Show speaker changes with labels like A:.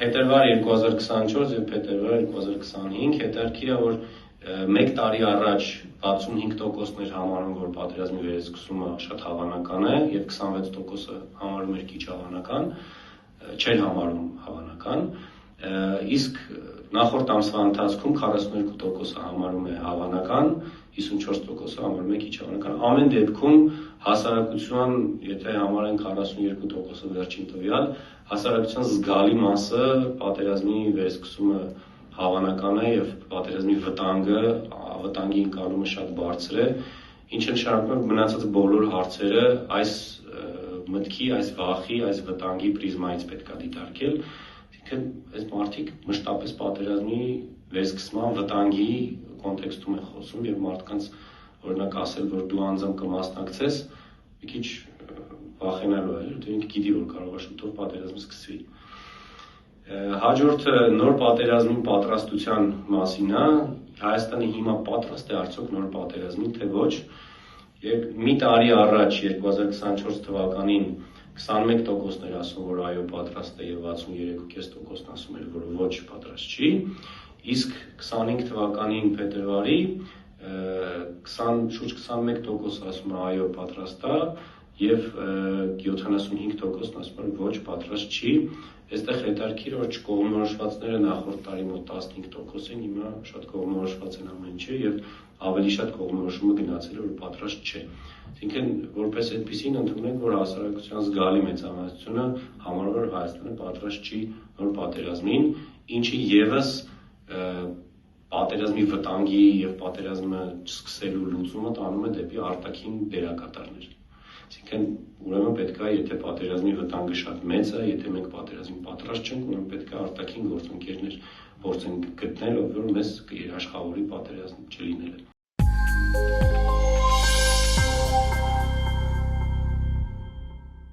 A: փետրվար 2024 եւ փետրվար 2025 հետաքրքիր է, որ 1 տարի առաջ 65%-ներ համարում, որ պատերազմի վերսկսումը շատ հավանական է եւ 26%-ը համարում էր քիչ հավանական, չէր համարում հավանական, իսկ նախորդ ամսվա ընթացքում 42%-ը համարում է հավանական, 54%-ը համարում է քիչ հավանական։ Ամեն դեպքում հասարակության, եթե համարենք 42%-ը վերջին տվյալ, հասարակության զգալի մասը պատերազմի վերսկսումը հավանական է եւ պատերազմի վտանգի ընկալումը շատ բարձր է, ինչը նշանակում է, որ մնացած բոլոր հարցերը այս մտքի, այս վախի, այս վտանգի պրիզմայից պետք է դիտարկել, այսինքն այս մարդիկ մշտապես պատերազմի վերսկսման վտանգի կոնտեքստում են խոսում եւ մարդկանց օրինակ ասել, որ դու անձամբ կմասնակցես, մի քիչ վախենալու է, դու ինքը գիտի, որ կարող է շուտով պատերազմը սկսվի։ Հաջորդը նոր պատերազմին պատրաստության մասին է, Հայաստանը հիմա պատրաստ է արդյոք նոր պատերազմին, թե ոչ։ Եվ մի տարի առաջ 2024 թվականին 21%-ներ ասում, որ այո պատրաստ է եւ 63.5%-ն ասում էր, որ ոչ պատրաստ չի, իսկ 25 թվականին փետրվարի շուրջ 21% ասում է այո պատրաստ է եւ 75%-ն ասում է ոչ պատրաստ չի։ Այստեղ հետաքրքիր է, որ չկողմնորոշվածները նախորդ տարի մոտ 15% են, հիմա շատ կողմնորոշված են ամեն ինչը եւ ավելի շատ կողմնորոշումը գնացել է, որ պատրաստ չէ։ Այսինքն որպես այդպեսին ընդունենք, որ հասարակության զգալի մեծամասնությունը համարում է, որ Հայաստանը պատրաստ չի նոր պատերազմին, ինչը եւս պատերազմի վտանգի եւ պատերազմը չսկսելու լուծումը տանում է դեպի արտաքին դերակատարներ։ Այսինքն ուրեմն պետք է, եթե պատերազմի վտանգը շատ մեծ է, եթե մենք պատերազմին պատրաստ չենք, ուրեմն պետք է արտաքին գործընկերներ փորձենք գտնել, ով որ մեզ երաշխավորի պատերազմ չլինի։